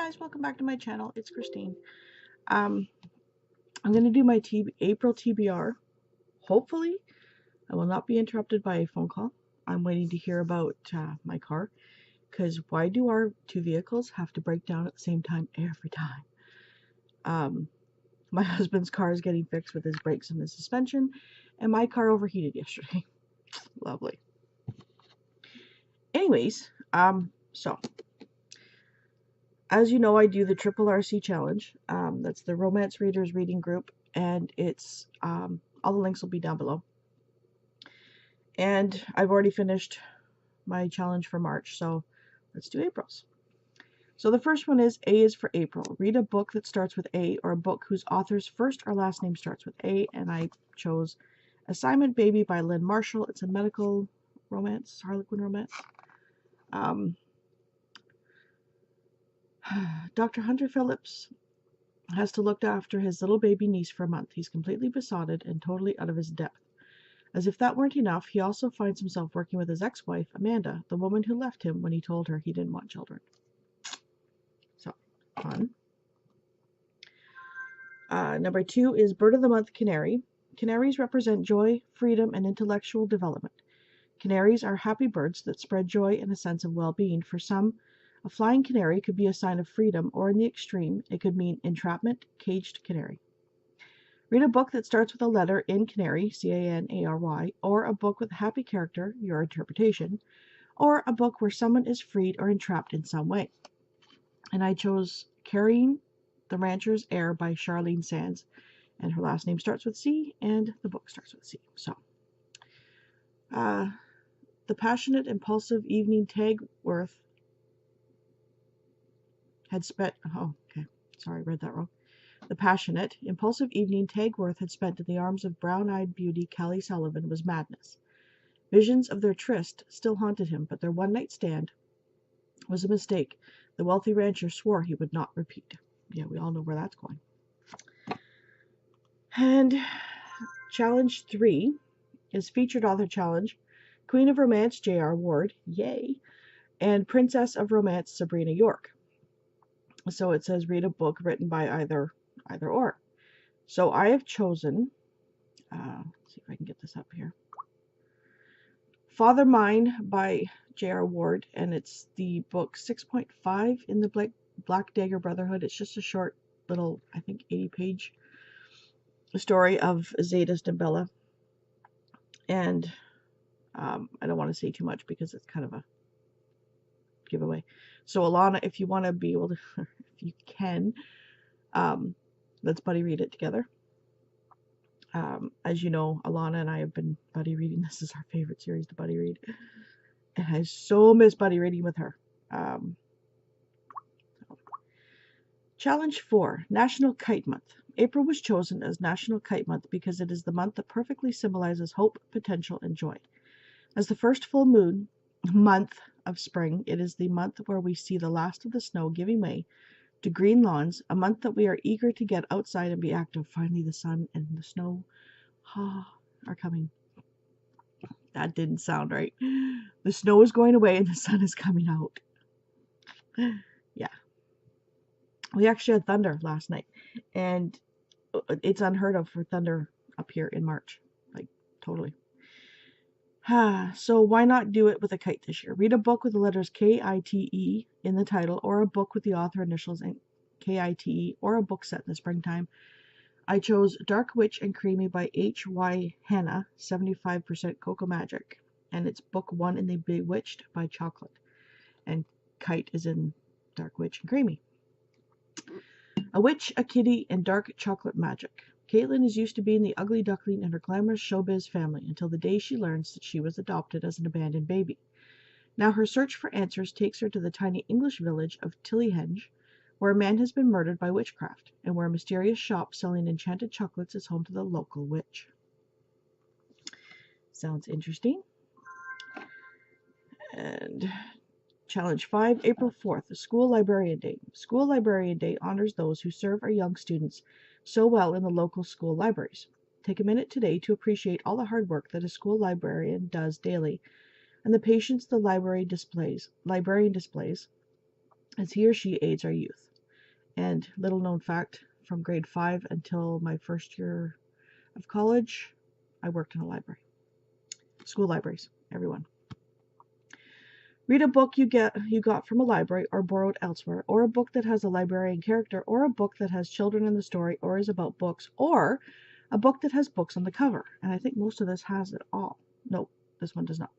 guys, welcome back to my channel. It's Christine. I'm going to do my April TBR. Hopefully, I will not be interrupted by a phone call. I'm waiting to hear about my car, because why do our two vehicles have to break down at the same time every time? My husband's car is getting fixed with his brakes and his suspension, and my car overheated yesterday. Lovely. Anyways, so as you know, I do the Triple RC Challenge. That's the Romance Readers Reading Group, and it's all the links will be down below. And I've already finished my challenge for March, so let's do April's. So the first one is A is for April. Read a book that starts with A, or a book whose author's first or last name starts with A, and I chose Assignment Baby by Lynn Marshall. It's a medical romance, Harlequin romance. Dr. Hunter Phillips has to look after his little baby niece for a month. He's completely besotted and totally out of his depth. As if that weren't enough, he also finds himself working with his ex-wife, Amanda, the woman who left him when he told her he didn't want children. So, fun. Number 2 is Bird of the Month Canary. Canaries represent joy, freedom, and intellectual development. Canaries are happy birds that spread joy and a sense of well-being. For some, a flying canary could be a sign of freedom, or in the extreme, it could mean entrapment, caged canary. Read a book that starts with a letter in Canary, C-A-N-A-R-Y, or a book with a happy character, your interpretation, or a book where someone is freed or entrapped in some way. And I chose Carrying the Rancher's Air by Charlene Sands, and her last name starts with C, and the book starts with C. So, the passionate, impulsive evening Tagworth had spent. Oh, okay. Sorry, I read that wrong. The passionate, impulsive evening Tagworth had spent in the arms of brown-eyed beauty Callie Sullivan was madness. Visions of their tryst still haunted him, but their one-night stand was a mistake the wealthy rancher swore he would not repeat. Yeah, we all know where that's going. And Challenge 3 is Featured Author Challenge. Queen of Romance, J.R. Ward, yay, and Princess of Romance, Sabrina York. So it says read a book written by either or. So I have chosen, let's see if I can get this up here, Father Mine by J.R. Ward, and it's the book 6.5 in the Black Dagger Brotherhood. It's just a short little, I think, 80-page story of Zadist and Bella. And I don't want to say too much because it's kind of a giveaway. So Alana, if you want to be able to, if you can, let's buddy read it together. As you know, Alana and I have been buddy reading. This is our favorite series to buddy read. And I so miss buddy reading with her. Challenge 4, National Kite Month. April was chosen as National Kite Month because it is the month that perfectly symbolizes hope, potential, and joy. As the first full moon month of spring, it is the month where we see the last of the snow giving way to green lawns, a month that we are eager to get outside and be active. Finally, the sun and the snow are coming. That didn't sound right. The snow is going away and the sun is coming out. Yeah. We actually had thunder last night, and it's unheard of for thunder up here in March. Like, totally. So why not do it with a kite this year? Read a book with the letters K-I-T-E in the title, or a book with the author initials in K-I-T-E, or a book set in the springtime. I chose Dark Witch and Creamy by H.Y. Hanna, 75% Cocoa Magic, and it's book 1 in the Bewitched by Chocolate, and Kite is in Dark Witch and Creamy. A witch, a kitty, and dark chocolate magic. Caitlin is used to being the ugly duckling in her glamorous showbiz family until the day she learns that she was adopted as an abandoned baby. Now her search for answers takes her to the tiny English village of Tillyhenge, where a man has been murdered by witchcraft, and where a mysterious shop selling enchanted chocolates is home to the local witch. Sounds interesting. And Challenge 5, April 4th, School Librarian Day. School Librarian Day honors those who serve our young students so well in the local school libraries. Take a minute today to appreciate all the hard work that a school librarian does daily, and the patience the librarian displays as he or she aids our youth. And little known fact, from grade 5 until my first year of college, I worked in a library. School libraries, everyone. Read a book you got from a library or borrowed elsewhere, or a book that has a librarian character, or a book that has children in the story or is about books, or a book that has books on the cover. And I think most of this has it all. No, this one does not.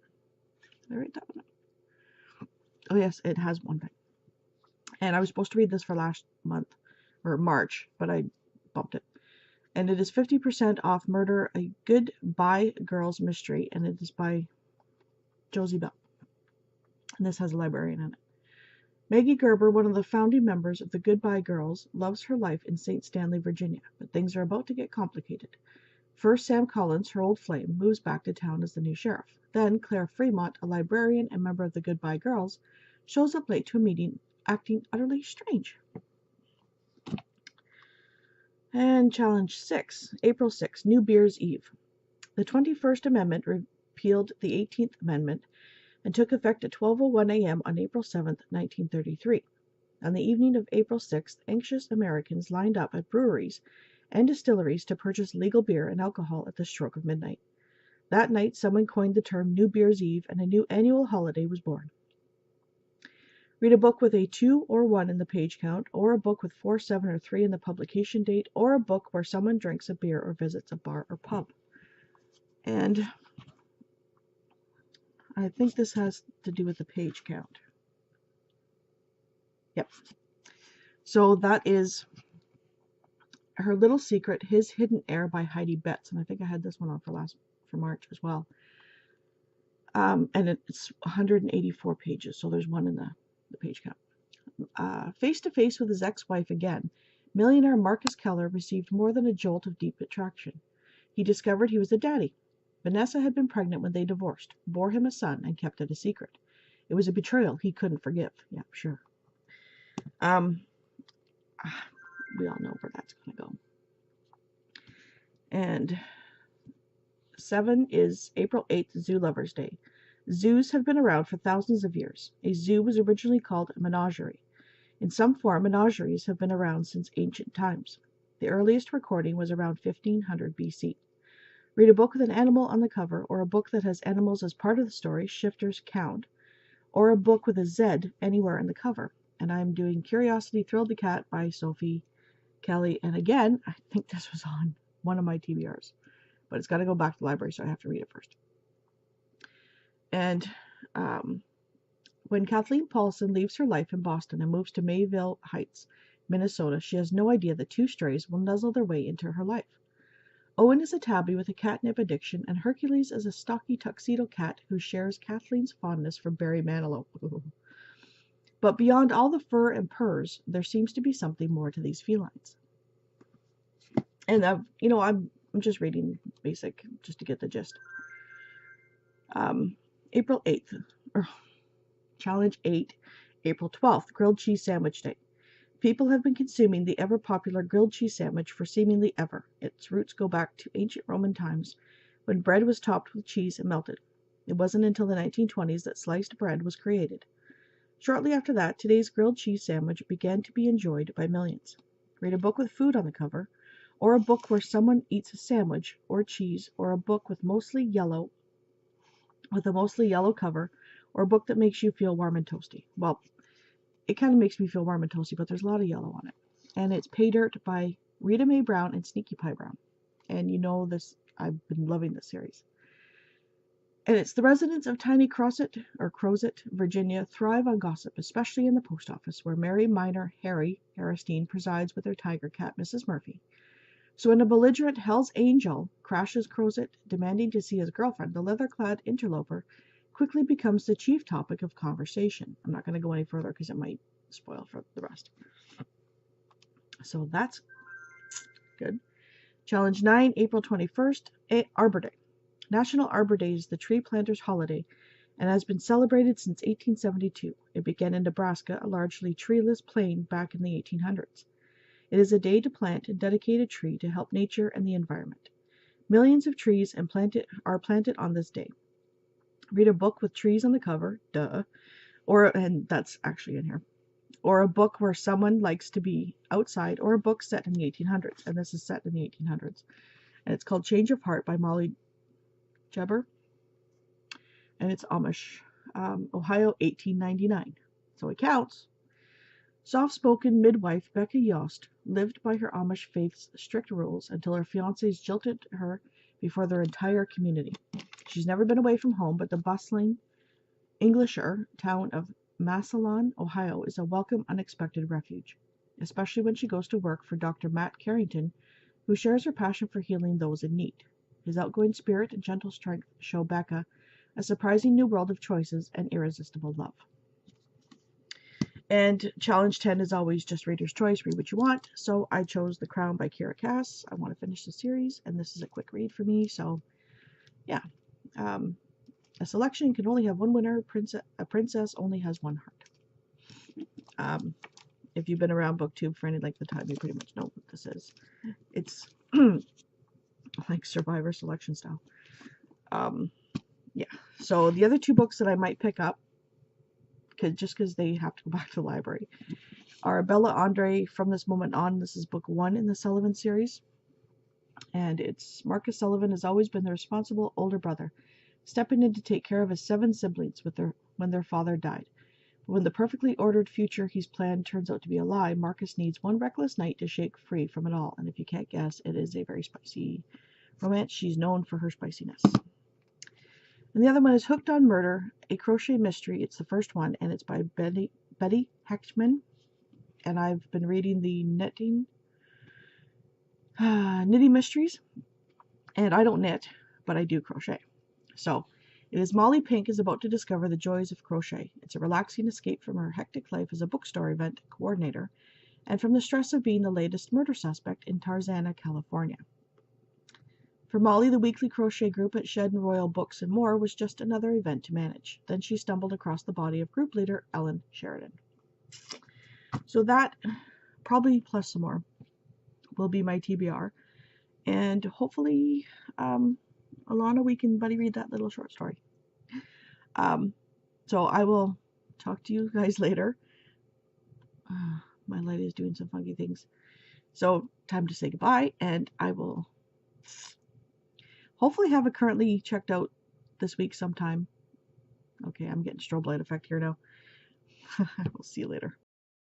Did I write that one up? Oh yes, it has one thing. And I was supposed to read this for last month, or March, but I bumped it. And it is 50% off Murder, a Goodbye Girls mystery, and it is by Josie Bell. And this has a librarian in it. Maggie Gerber, one of the founding members of the Goodbye Girls, loves her life in St. Stanley, Virginia, but things are about to get complicated. First, Sam Collins, her old flame, moves back to town as the new sheriff. Then, Claire Fremont, a librarian and member of the Goodbye Girls, shows up late to a meeting, acting utterly strange. And Challenge 6, April 6, New Beer's Eve. The 21st Amendment repealed the 18th Amendment and took effect at 12:01 a.m. on April 7, 1933. On the evening of April 6th, anxious Americans lined up at breweries and distilleries to purchase legal beer and alcohol at the stroke of midnight. That night, someone coined the term New Beer's Eve, and a new annual holiday was born. Read a book with a 2 or 1 in the page count, or a book with 4, 7, or 3 in the publication date, or a book where someone drinks a beer or visits a bar or pub. And I think this has to do with the page count. Yep. So that is Her Little Secret, His Hidden Heir by Heidi Betts. And I think I had this one on for March as well. And it's 184 pages, so there's one in the page count. Face to face with his ex-wife again, millionaire Marcus Keller received more than a jolt of deep attraction. He discovered he was a daddy. Vanessa had been pregnant when they divorced, bore him a son, and kept it a secret. It was a betrayal he couldn't forgive. Yeah, sure. We all know where that's going to go. And 7 is April 8th, Zoo Lovers Day. Zoos have been around for thousands of years. A zoo was originally called a menagerie. In some form, menageries have been around since ancient times. The earliest recording was around 1500 BC. Read a book with an animal on the cover, or a book that has animals as part of the story, shifters count, or a book with a Z anywhere in the cover. And I'm doing Curiosity Thrilled the Cat by Sophie Kelly. And again, I think this was on one of my TBRs, but it's got to go back to the library, so I have to read it first. And when Kathleen Paulson leaves her life in Boston and moves to Mayville Heights, Minnesota, she has no idea that 2 strays will nuzzle their way into her life. Owen is a tabby with a catnip addiction, and Hercules is a stocky tuxedo cat who shares Kathleen's fondness for Barry Manilow. But beyond all the fur and purrs, there seems to be something more to these felines. And I'm just reading basic just to get the gist. April 8th, Challenge 8, April 12th, Grilled Cheese Sandwich Day. People have been consuming the ever-popular grilled cheese sandwich for seemingly ever. Its roots go back to ancient Roman times, when bread was topped with cheese and melted. It wasn't until the 1920s that sliced bread was created. Shortly after that, today's grilled cheese sandwich began to be enjoyed by millions. Read a book with food on the cover, or a book where someone eats a sandwich or cheese, or a book with a mostly yellow cover, or a book that makes you feel warm and toasty. Well, it kind of makes me feel warm and toasty, but there's a lot of yellow on it. And it's Pay Dirt by Rita Mae Brown and Sneaky Pie Brown. And you know this, I've been loving this series. And it's the residents of tiny Crozet, Virginia, thrive on gossip, especially in the post office, where Mary Minor Harry Aristine presides with her tiger cat, Mrs. Murphy. So when a belligerent Hell's Angel crashes Crozet, demanding to see his girlfriend, the leather-clad interloper quickly becomes the chief topic of conversation. I'm not going to go any further because it might spoil for the rest. So that's good. Challenge 9, April 21st, Arbor Day. National Arbor Day is the tree planters' holiday and has been celebrated since 1872. It began in Nebraska, a largely treeless plain, back in the 1800s. It is a day to plant and dedicate a tree to help nature and the environment. Millions of trees are planted on this day. Read a book with trees on the cover, and that's actually in here, or a book where someone likes to be outside, or a book set in the 1800s. And this is set in the 1800s. And it's called Change of Heart by Molly Jeber. And it's Amish, Ohio, 1899. So it counts. Soft-spoken midwife Becca Yost lived by her Amish faith's strict rules until her fiancés jilted her before their entire community. She's never been away from home, but the bustling Englisher town of Massillon, Ohio, is a welcome, unexpected refuge, especially when she goes to work for Dr. Matt Carrington, who shares her passion for healing those in need. His outgoing spirit and gentle strength show Becca a surprising new world of choices and irresistible love. And challenge 10 is always just reader's choice, read what you want. So I chose The Crown by Kiera Cass. I want to finish the series, and this is a quick read for me. So yeah, a selection can only have one winner. A princess only has one heart. If you've been around BookTube for any length of time, you pretty much know what this is. It's like Survivor selection style. Yeah. So the other two books that I might pick up, just because they have to go back to the library, are Bella Andre, From This Moment On. This is book 1 in the Sullivan series. And it's Marcus Sullivan has always been the responsible older brother, stepping in to take care of his 7 siblings when their father died. But when the perfectly ordered future he's planned turns out to be a lie, Marcus needs one reckless night to shake free from it all. And if you can't guess, it is a very spicy romance. She's known for her spiciness. And the other one is Hooked on Murder, a crochet mystery. It's the first one, and it's by Betty Hechtman. And I've been reading the Knitting Mysteries. And I don't knit, but I do crochet. So it is Molly Pink is about to discover the joys of crochet. It's a relaxing escape from her hectic life as a bookstore event coordinator and from the stress of being the latest murder suspect in Tarzana, California. For Molly, the weekly crochet group at Shed and Royal Books and More was just another event to manage. Then she stumbled across the body of group leader Ellen Sheridan. So that, probably plus some more, will be my TBR. And hopefully, Alana, we can buddy read that little short story. So I will talk to you guys later. My light is doing some funky things. So time to say goodbye, and I will hopefully have it currently checked out this week sometime. Okay, I'm getting strobe light effect here now. I will see you later.